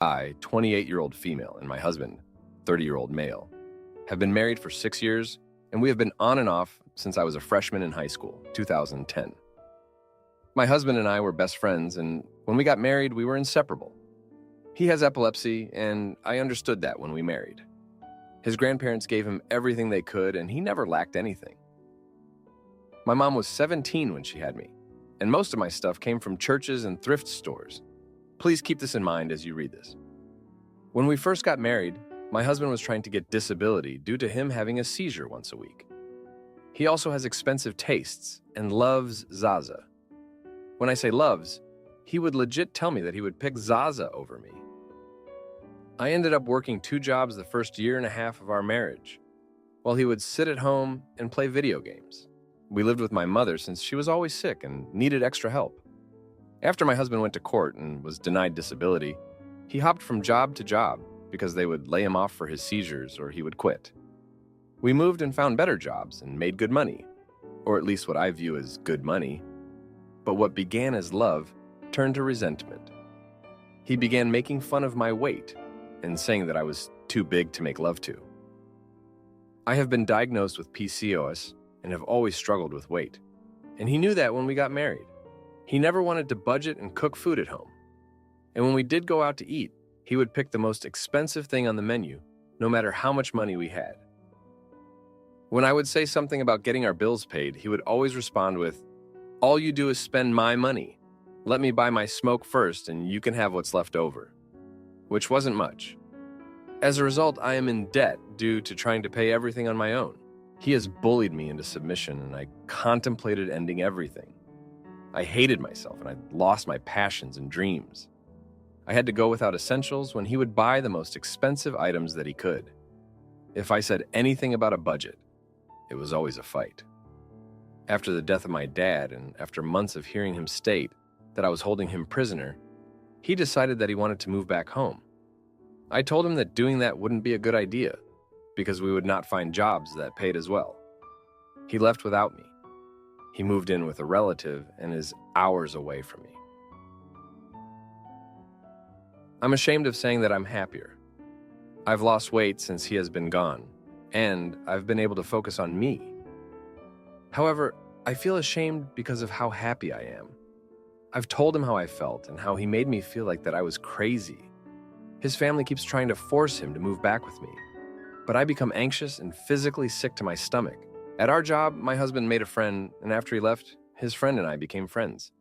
I, 28-year-old female, and my husband, 30-year-old male, have been married for 6 years, and we have been on and off since I was a freshman in high school, 2010. My husband and I were best friends, and when we got married, we were inseparable. He has epilepsy, and I understood that when we married. His grandparents gave him everything they could, and he never lacked anything. My mom was 17 when she had me, and most of my stuff came from churches and thrift stores. Please keep this in mind as you read this. When we first got married, my husband was trying to get disability due to him having a seizure once a week. He also has expensive tastes and loves Zaza. When I say loves, he would legit tell me that he would pick Zaza over me. I ended up working 2 jobs the first year and a half of our marriage, while he would sit at home and play video games. We lived with my mother since she was always sick and needed extra help. After my husband went to court and was denied disability, he hopped from job to job because they would lay him off for his seizures or he would quit. We moved and found better jobs and made good money, or at least what I view as good money. But what began as love turned to resentment. He began making fun of my weight and saying that I was too big to make love to. I have been diagnosed with PCOS and have always struggled with weight, and he knew that when we got married. He never wanted to budget and cook food at home. And when we did go out to eat, he would pick the most expensive thing on the menu, no matter how much money we had. When I would say something about getting our bills paid, he would always respond with, "All you do is spend my money. Let me buy my smoke first and you can have what's left over," which wasn't much. As a result, I am in debt due to trying to pay everything on my own. He has bullied me into submission, and I contemplated ending everything. I hated myself, and I lost my passions and dreams. I had to go without essentials when he would buy the most expensive items that he could. If I said anything about a budget, it was always a fight. After the death of my dad, and after months of hearing him state that I was holding him prisoner, he decided that he wanted to move back home. I told him that doing that wouldn't be a good idea, because we would not find jobs that paid as well. He left without me. He moved in with a relative and is hours away from me. I'm ashamed of saying that I'm happier. I've lost weight since he has been gone, and I've been able to focus on me. However, I feel ashamed because of how happy I am. I've told him how I felt and how he made me feel like that I was crazy. His family keeps trying to force him to move back with me, but I become anxious and physically sick to my stomach. At our job, my husband made a friend, and after he left, his friend and I became friends.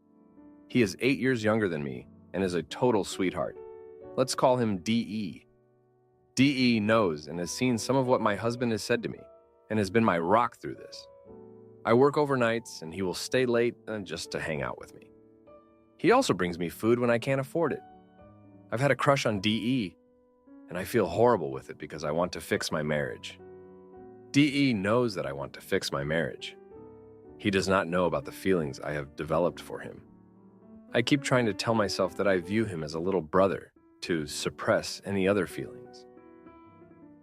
He is 8 years younger than me and is a total sweetheart. Let's call him DE. DE knows and has seen some of what my husband has said to me and has been my rock through this. I work overnights, and he will stay late just to hang out with me. He also brings me food when I can't afford it. I've had a crush on DE, and I feel horrible with it because I want to fix my marriage. DE knows that I want to fix my marriage. He does not know about the feelings I have developed for him. I keep trying to tell myself that I view him as a little brother to suppress any other feelings.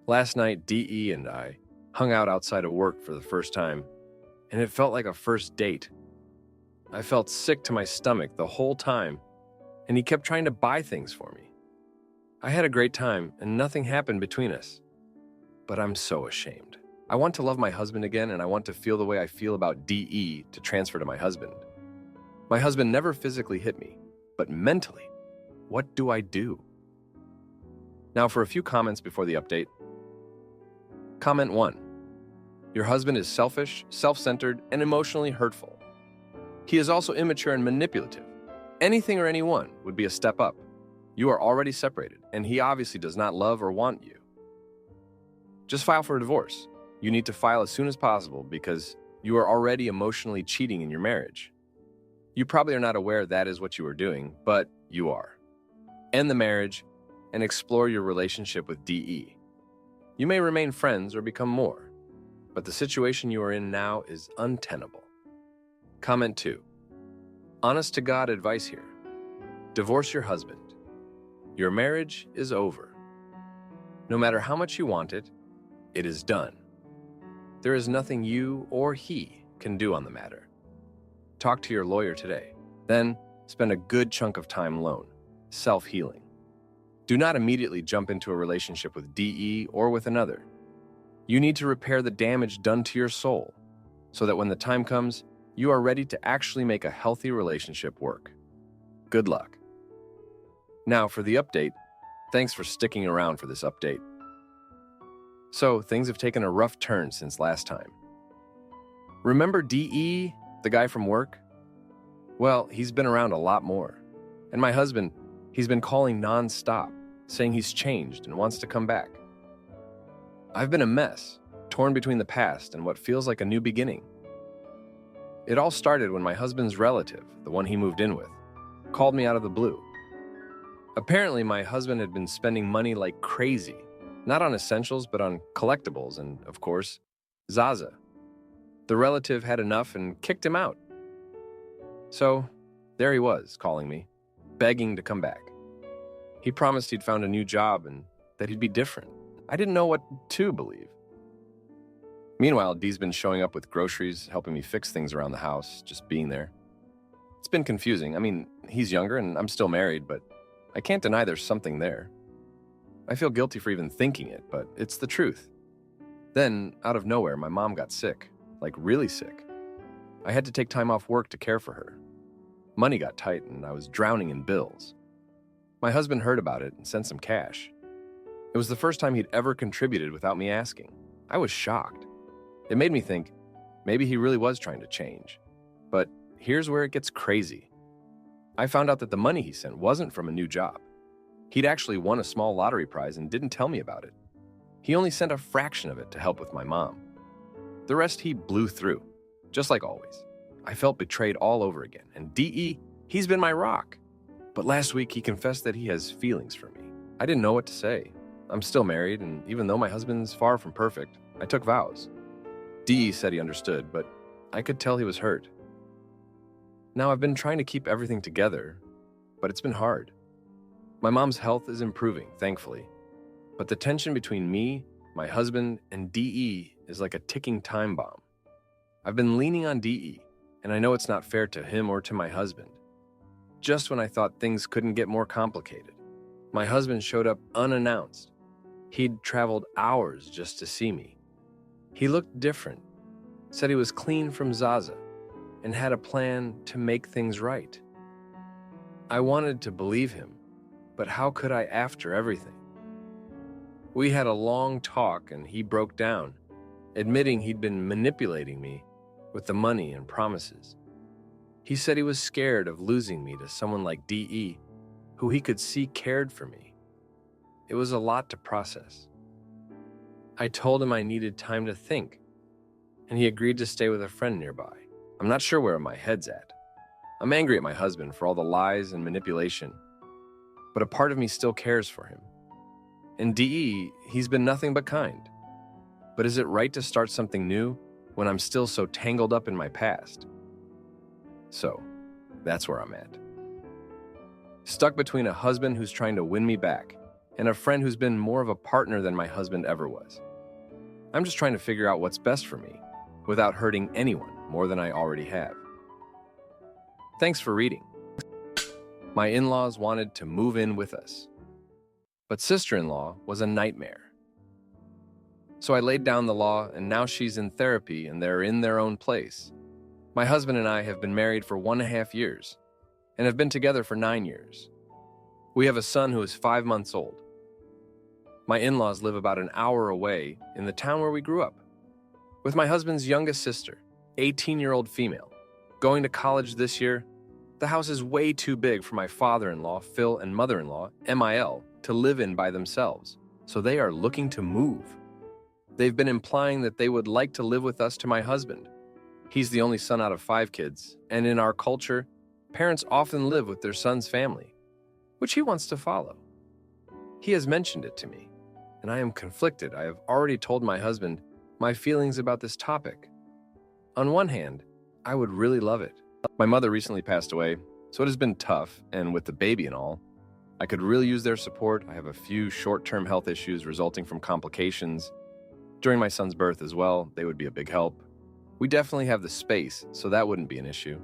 Last night, DE and I hung out outside of work for the first time, and it felt like a first date. I felt sick to my stomach the whole time, and he kept trying to buy things for me. I had a great time, and nothing happened between us. But I'm so ashamed. I want to love my husband again, and I want to feel the way I feel about DE to transfer to my husband. My husband never physically hit me, but mentally, what do I do? Now for a few comments before the update. Comment 1. Your husband is selfish, self-centered, and emotionally hurtful. He is also immature and manipulative. Anything or anyone would be a step up. You are already separated, and he obviously does not love or want you. Just file for a divorce. You need to file as soon as possible because you are already emotionally cheating in your marriage. You probably are not aware that is what you are doing, but you are. End the marriage and explore your relationship with DE. You may remain friends or become more, but the situation you are in now is untenable. Comment 2. Honest to God advice here. Divorce your husband. Your marriage is over. No matter how much you want it, it is done. There is nothing you or he can do on the matter. Talk to your lawyer today. Then spend a good chunk of time alone, self-healing. Do not immediately jump into a relationship with DE or with another. You need to repair the damage done to your soul so that when the time comes, you are ready to actually make a healthy relationship work. Good luck. Now for the update. Thanks for sticking around for this update. So, things have taken a rough turn since last time. Remember DE, the guy from work? Well, he's been around a lot more. And my husband, he's been calling non-stop, saying he's changed and wants to come back. I've been a mess, torn between the past and what feels like a new beginning. It all started when my husband's relative, the one he moved in with, called me out of the blue. Apparently, my husband had been spending money like crazy, not on essentials, but on collectibles and, of course, Zaza. The relative had enough and kicked him out. So, there he was, calling me, begging to come back. He promised he'd found a new job and that he'd be different. I didn't know what to believe. Meanwhile, Dee's been showing up with groceries, helping me fix things around the house, just being there. It's been confusing. I mean, he's younger and I'm still married, but I can't deny there's something there. I feel guilty for even thinking it, but it's the truth. Then, out of nowhere, my mom got sick, like really sick. I had to take time off work to care for her. Money got tight and I was drowning in bills. My husband heard about it and sent some cash. It was the first time he'd ever contributed without me asking. I was shocked. It made me think, maybe he really was trying to change. But here's where it gets crazy. I found out that the money he sent wasn't from a new job. He'd actually won a small lottery prize and didn't tell me about it. He only sent a fraction of it to help with my mom. The rest he blew through, just like always. I felt betrayed all over again, and DE, he's been my rock. But last week he confessed that he has feelings for me. I didn't know what to say. I'm still married, and even though my husband's far from perfect, I took vows. DE said he understood, but I could tell he was hurt. Now I've been trying to keep everything together, but it's been hard. My mom's health is improving, thankfully. But the tension between me, my husband, and DE is like a ticking time bomb. I've been leaning on DE, and I know it's not fair to him or to my husband. Just when I thought things couldn't get more complicated, my husband showed up unannounced. He'd traveled hours just to see me. He looked different, said he was clean from Zaza, and had a plan to make things right. I wanted to believe him, but how could I after everything? We had a long talk and he broke down, admitting he'd been manipulating me with the money and promises. He said he was scared of losing me to someone like DE, who he could see cared for me. It was a lot to process. I told him I needed time to think, and he agreed to stay with a friend nearby. I'm not sure where my head's at. I'm angry at my husband for all the lies and manipulation, but a part of me still cares for him. And DE, he's been nothing but kind. But is it right to start something new when I'm still so tangled up in my past? So, that's where I'm at. Stuck between a husband who's trying to win me back and a friend who's been more of a partner than my husband ever was. I'm just trying to figure out what's best for me without hurting anyone more than I already have. Thanks for reading. My in-laws wanted to move in with us, but sister-in-law was a nightmare. So I laid down the law, and now she's in therapy and they're in their own place. My husband and I have been married for 1.5 years and have been together for 9 years. We have a son who is 5 months old. My in-laws live about an hour away in the town where we grew up, with my husband's youngest sister, 18-year-old female. Going to college this year, the house is way too big for my father-in-law, Phil, and mother-in-law, MIL, to live in by themselves, so they are looking to move. They've been implying that they would like to live with us to my husband. He's the only son out of 5 kids, and in our culture, parents often live with their son's family, which he wants to follow. He has mentioned it to me, and I am conflicted. I have already told my husband my feelings about this topic. On one hand, I would really love it. My mother recently passed away, so it has been tough, and with the baby and all, I could really use their support. I have a few short-term health issues resulting from complications. During my son's birth as well, they would be a big help. We definitely have the space, so that wouldn't be an issue.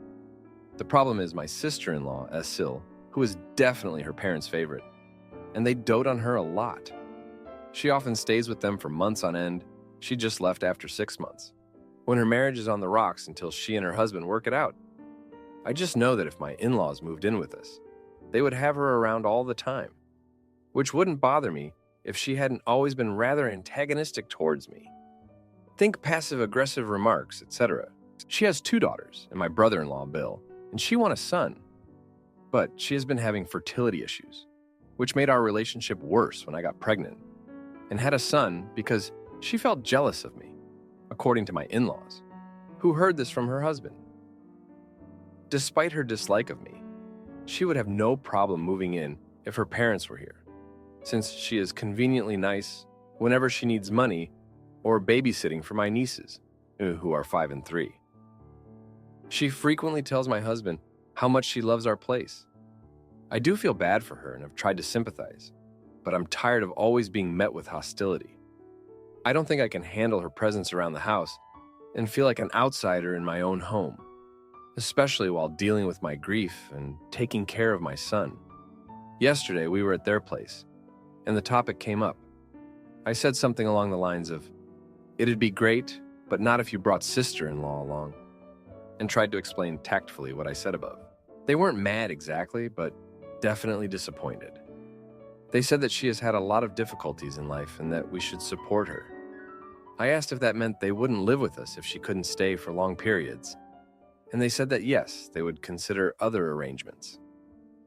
The problem is my sister-in-law, Asil, who is definitely her parents' favorite. and they dote on her a lot. She often stays with them for months on end. She just left after 6 months, when her marriage is on the rocks until she and her husband work it out. I just know that if my in-laws moved in with us, they would have her around all the time, which wouldn't bother me if she hadn't always been rather antagonistic towards me. Think passive-aggressive remarks, etc. She has 2 daughters and my brother-in-law, Bill, and she wants a son. But she has been having fertility issues, which made our relationship worse when I got pregnant, and had a son because she felt jealous of me, according to my in-laws, who heard this from her husband. Despite her dislike of me, she would have no problem moving in if her parents were here, since she is conveniently nice whenever she needs money or babysitting for my nieces, who are 5 and 3. She frequently tells my husband how much she loves our place. I do feel bad for her and have tried to sympathize, but I'm tired of always being met with hostility. I don't think I can handle her presence around the house and feel like an outsider in my own home, especially while dealing with my grief and taking care of my son. Yesterday, we were at their place, and the topic came up. I said something along the lines of, "It'd be great, but not if you brought sister-in-law along," and tried to explain tactfully what I said above. They weren't mad exactly, but definitely disappointed. They said that she has had a lot of difficulties in life and that we should support her. I asked if that meant they wouldn't live with us if she couldn't stay for long periods, and they said that yes, they would consider other arrangements.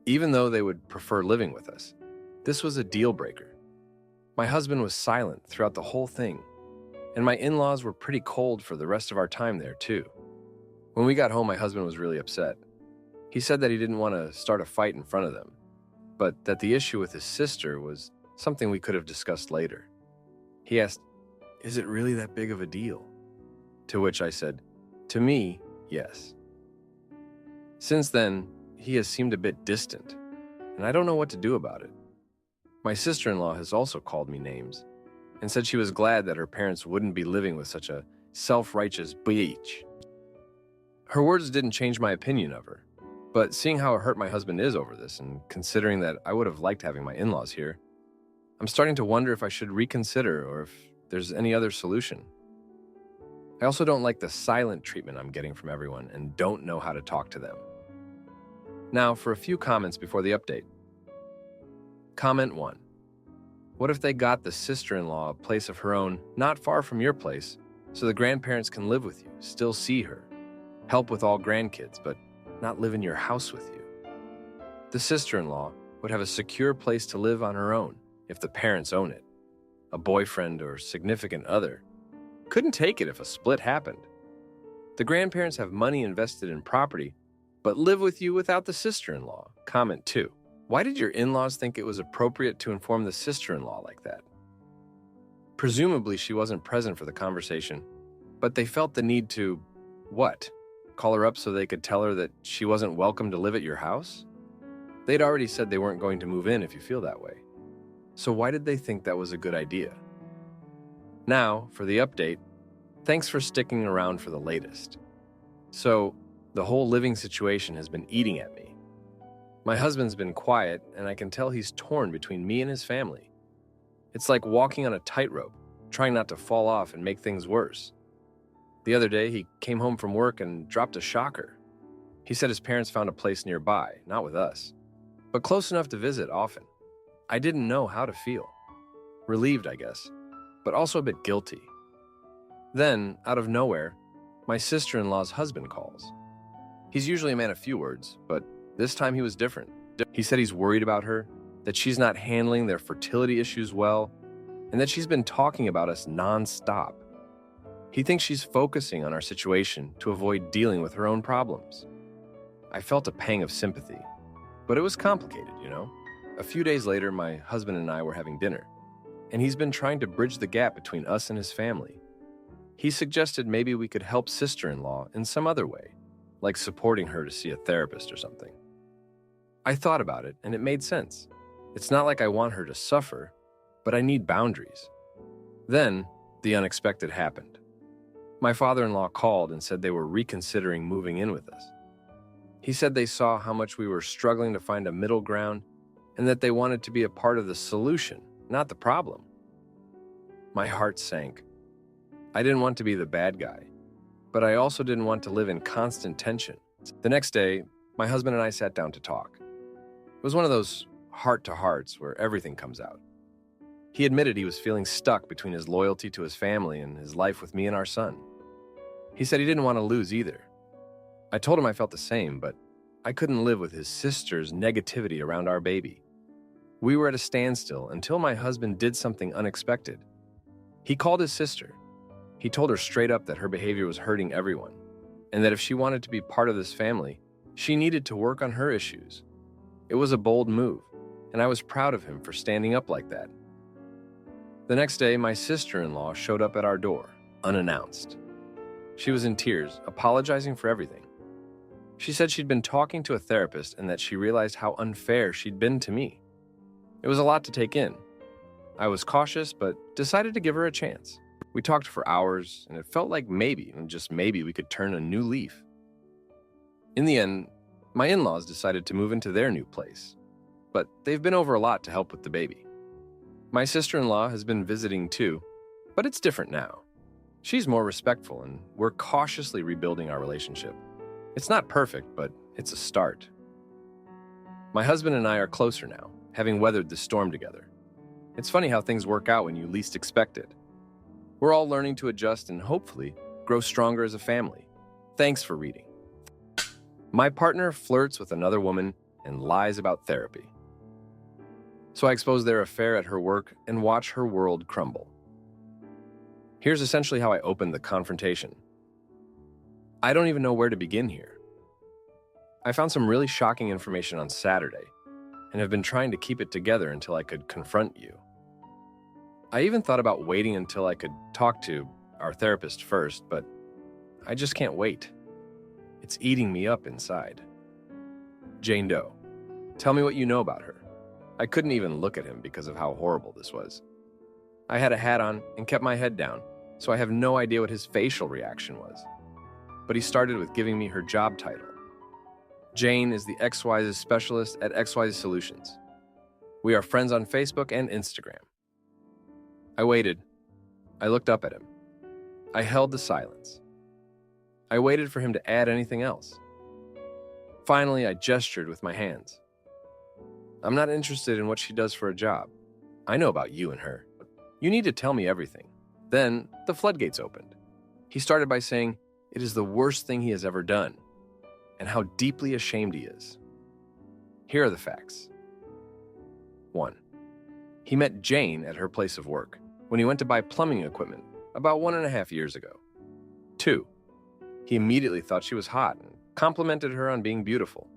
Even though they would prefer living with us, this was a deal breaker. My husband was silent throughout the whole thing, and my in-laws were pretty cold for the rest of our time there too. When we got home, my husband was really upset. He said that he didn't want to start a fight in front of them, but that the issue with his sister was something we could have discussed later. He asked, "Is it really that big of a deal?" To which I said, "To me, yes." Since then, he has seemed a bit distant, and I don't know what to do about it. My sister-in-law has also called me names and said she was glad that her parents wouldn't be living with such a self-righteous bitch. Her words didn't change my opinion of her, but seeing how hurt my husband is over this and considering that I would have liked having my in-laws here, I'm starting to wonder if I should reconsider or if there's any other solution. I also don't like the silent treatment I'm getting from everyone and don't know how to talk to them. Now for a few comments before the update. Comment 1. What if they got the sister-in-law a place of her own not far from your place so the grandparents can live with you, still see her, help with all grandkids, but not live in your house with you? The sister-in-law would have a secure place to live on her own if the parents own it. A boyfriend or significant other couldn't take it if a split happened. The grandparents have money invested in property, but live with you without the sister-in-law. Comment 2. Why did your in-laws think it was appropriate to inform the sister-in-law like that? Presumably she wasn't present for the conversation, but they felt the need to, what? Call her up so they could tell her that she wasn't welcome to live at your house? They'd already said they weren't going to move in if you feel that way. So why did they think that was a good idea? Now, for the update, thanks for sticking around for the latest. So, the whole living situation has been eating at me. My husband's been quiet, and I can tell he's torn between me and his family. It's like walking on a tightrope, trying not to fall off and make things worse. The other day, he came home from work and dropped a shocker. He said his parents found a place nearby, not with us, but close enough to visit often. I didn't know how to feel. Relieved, I guess, but also a bit guilty. Then, out of nowhere, my sister-in-law's husband calls. He's usually a man of few words, but this time he was different. He said he's worried about her, that she's not handling their fertility issues well, and that she's been talking about us non-stop. He thinks she's focusing on our situation to avoid dealing with her own problems. I felt a pang of sympathy, but it was complicated, you know? A few days later, my husband and I were having dinner, and he's been trying to bridge the gap between us and his family. He suggested maybe we could help sister-in-law in some other way, like supporting her to see a therapist or something. I thought about it, and it made sense. It's not like I want her to suffer, but I need boundaries. Then, the unexpected happened. My father-in-law called and said they were reconsidering moving in with us. He said they saw how much we were struggling to find a middle ground and that they wanted to be a part of the solution, not the problem. My heart sank. I didn't want to be the bad guy, but I also didn't want to live in constant tension. The next day, my husband and I sat down to talk. It was one of those heart-to-hearts where everything comes out. He admitted he was feeling stuck between his loyalty to his family and his life with me and our son. He said he didn't want to lose either. I told him I felt the same, but I couldn't live with his sister's negativity around our baby. We were at a standstill until my husband did something unexpected. He called his sister. He told her straight up that her behavior was hurting everyone, and that if she wanted to be part of this family, she needed to work on her issues. It was a bold move, and I was proud of him for standing up like that. The next day, my sister-in-law showed up at our door, unannounced. She was in tears, apologizing for everything. She said she'd been talking to a therapist and that she realized how unfair she'd been to me. It was a lot to take in. I was cautious, but decided to give her a chance. We talked for hours, and it felt like maybe, and just maybe, we could turn a new leaf. In the end, my in-laws decided to move into their new place, but they've been over a lot to help with the baby. My sister-in-law has been visiting too, but it's different now. She's more respectful, and we're cautiously rebuilding our relationship. It's not perfect, but it's a start. My husband and I are closer now, having weathered the storm together. It's funny how things work out when you least expect it. We're all learning to adjust and hopefully grow stronger as a family. Thanks for reading. My partner flirts with another woman and lies about therapy. So I expose their affair at her work and watch her world crumble. Here's essentially how I opened the confrontation. I don't even know where to begin here. I found some really shocking information on Saturday and have been trying to keep it together until I could confront you. I even thought about waiting until I could talk to our therapist first, but I just can't wait. It's eating me up inside. Jane Doe, tell me what you know about her. I couldn't even look at him because of how horrible this was. I had a hat on and kept my head down, so I have no idea what his facial reaction was. But he started with giving me her job title. Jane is the XYZ specialist at XYZ Solutions. We are friends on Facebook and Instagram. I waited. I looked up at him. I held the silence. I waited for him to add anything else. Finally, I gestured with my hands. I'm not interested in what she does for a job. I know about you and her. You need to tell me everything. Then the floodgates opened. He started by saying it is the worst thing he has ever done, and how deeply ashamed he is. Here are the facts. 1. He met Jane at her place of work when he went to buy plumbing equipment about 1.5 years ago. 2. He immediately thought she was hot and complimented her on being beautiful.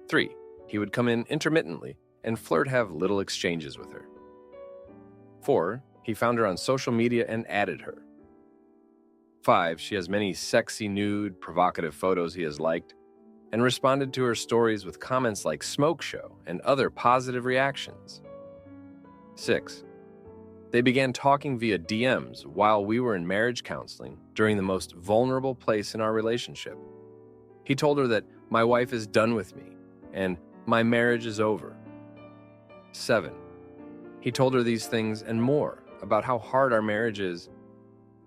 3. He would come in intermittently and have little exchanges with her. 4. He found her on social media and added her. 5. She has many sexy, nude, provocative photos he has liked and responded to her stories with comments like smoke show and other positive reactions. 6. They began talking via DMs while we were in marriage counseling during the most vulnerable place in our relationship. He told her that my wife is done with me and my marriage is over. 7. He told her these things and more about how hard our marriage is.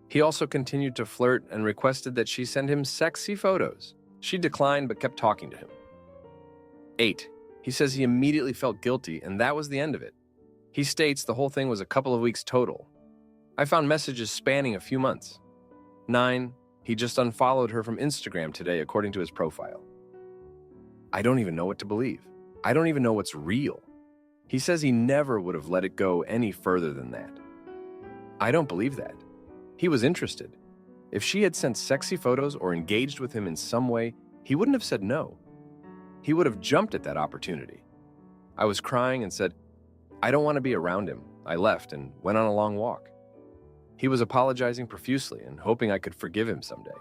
He also continued to flirt and requested that she send him sexy photos. She declined but kept talking to him. 8. He says he immediately felt guilty and that was the end of it. He states the whole thing was a couple of weeks total. I found messages spanning a few months. 9. He just unfollowed her from Instagram today according to his profile. I don't even know what to believe. I don't even know what's real. He says he never would have let it go any further than that. I don't believe that. He was interested. If she had sent sexy photos or engaged with him in some way, he wouldn't have said no. He would have jumped at that opportunity. I was crying and said, I don't want to be around him. I left and went on a long walk. He was apologizing profusely and hoping I could forgive him someday.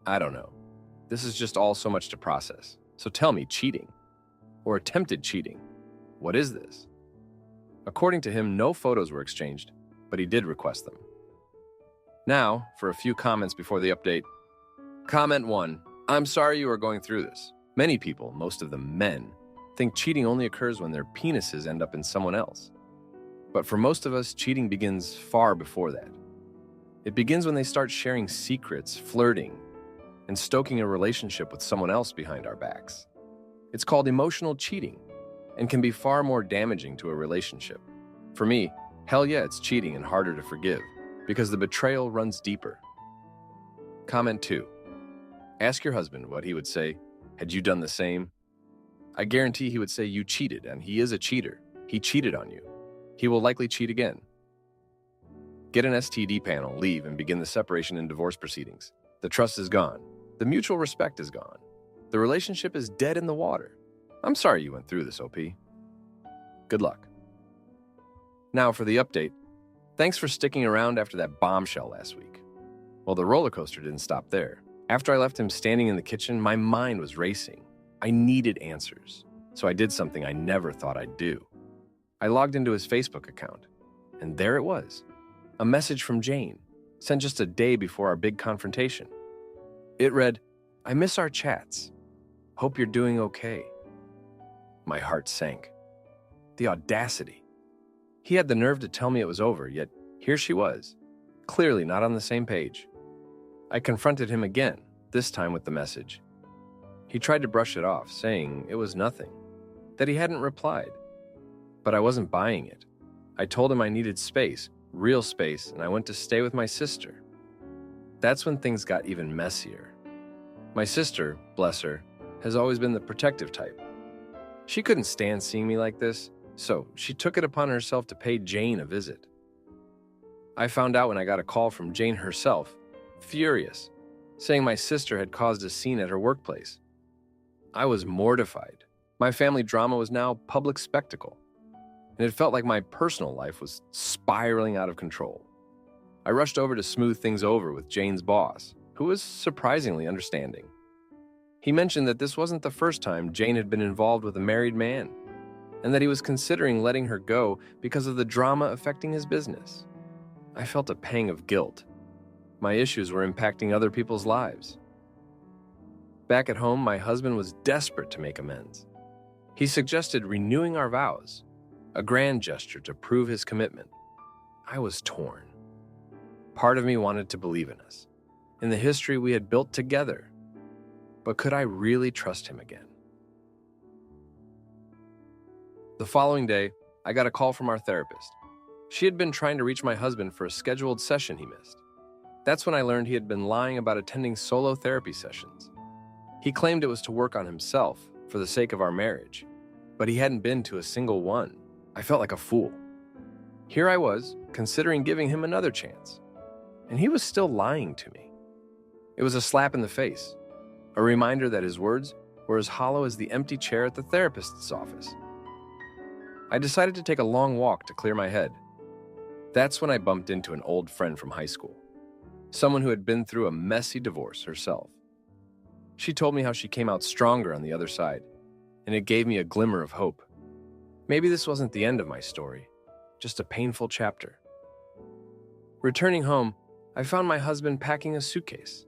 I don't know. This is just all so much to process. So tell me, cheating, or attempted cheating, what is this? According to him, no photos were exchanged, but he did request them. Now, for a few comments before the update. Comment 1. I'm sorry you are going through this. Many people, most of them men, think cheating only occurs when their penises end up in someone else. But for most of us, cheating begins far before that. It begins when they start sharing secrets, flirting, and stoking a relationship with someone else behind our backs. It's called emotional cheating and can be far more damaging to a relationship. For me, hell yeah, it's cheating and harder to forgive because the betrayal runs deeper. Comment 2. Ask your husband what he would say had you done the same. I guarantee he would say you cheated, and he is a cheater. He cheated on you. He will likely cheat again. Get an STD panel, leave, and begin the separation and divorce proceedings. The trust is gone. The mutual respect is gone. The relationship is dead in the water. I'm sorry you went through this, OP. Good luck. Now for the update. Thanks for sticking around after that bombshell last week. Well, the roller coaster didn't stop there. After I left him standing in the kitchen, my mind was racing. I needed answers, so I did something I never thought I'd do. I logged into his Facebook account, and there it was. A message from Jane, sent just a day before our big confrontation. It read, "I miss our chats. Hope you're doing okay." My heart sank. The audacity. He had the nerve to tell me it was over, yet here she was, clearly not on the same page. I confronted him again, this time with the message. He tried to brush it off, saying it was nothing, that he hadn't replied. But I wasn't buying it. I told him I needed space, real space, and I went to stay with my sister. That's when things got even messier. My sister, bless her, has always been the protective type. She couldn't stand seeing me like this, so she took it upon herself to pay Jane a visit. I found out when I got a call from Jane herself, furious, saying my sister had caused a scene at her workplace. I was mortified. My family drama was now public spectacle, and it felt like my personal life was spiraling out of control. I rushed over to smooth things over with Jane's boss, who was surprisingly understanding. He mentioned that this wasn't the first time Jane had been involved with a married man, and that he was considering letting her go because of the drama affecting his business. I felt a pang of guilt. My issues were impacting other people's lives. Back at home, my husband was desperate to make amends. He suggested renewing our vows, a grand gesture to prove his commitment. I was torn. Part of me wanted to believe in us, in the history we had built together. But could I really trust him again? The following day, I got a call from our therapist. She had been trying to reach my husband for a scheduled session he missed. That's when I learned he had been lying about attending solo therapy sessions. He claimed it was to work on himself for the sake of our marriage, but he hadn't been to a single one. I felt like a fool. Here I was, considering giving him another chance, and he was still lying to me. It was a slap in the face, a reminder that his words were as hollow as the empty chair at the therapist's office. I decided to take a long walk to clear my head. That's when I bumped into an old friend from high school, someone who had been through a messy divorce herself. She told me how she came out stronger on the other side, and it gave me a glimmer of hope. Maybe this wasn't the end of my story, just a painful chapter. Returning home, I found my husband packing a suitcase.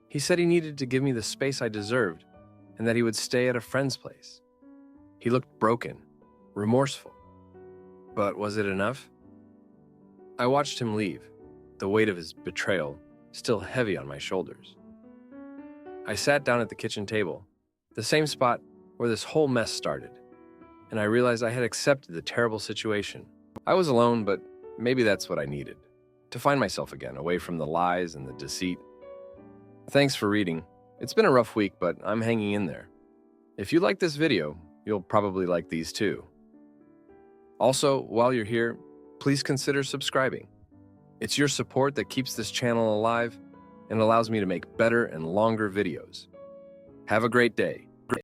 He said he needed to give me the space I deserved and that he would stay at a friend's place. He looked broken, remorseful. But was it enough? I watched him leave, the weight of his betrayal still heavy on my shoulders. I sat down at the kitchen table, the same spot where this whole mess started, and I realized I had accepted the terrible situation. I was alone, but maybe that's what I needed, to find myself again, away from the lies and the deceit. Thanks for reading. It's been a rough week, but I'm hanging in there. If you like this video, you'll probably like these too. Also, while you're here, please consider subscribing. It's your support that keeps this channel alive and allows me to make better and longer videos. Have a great day.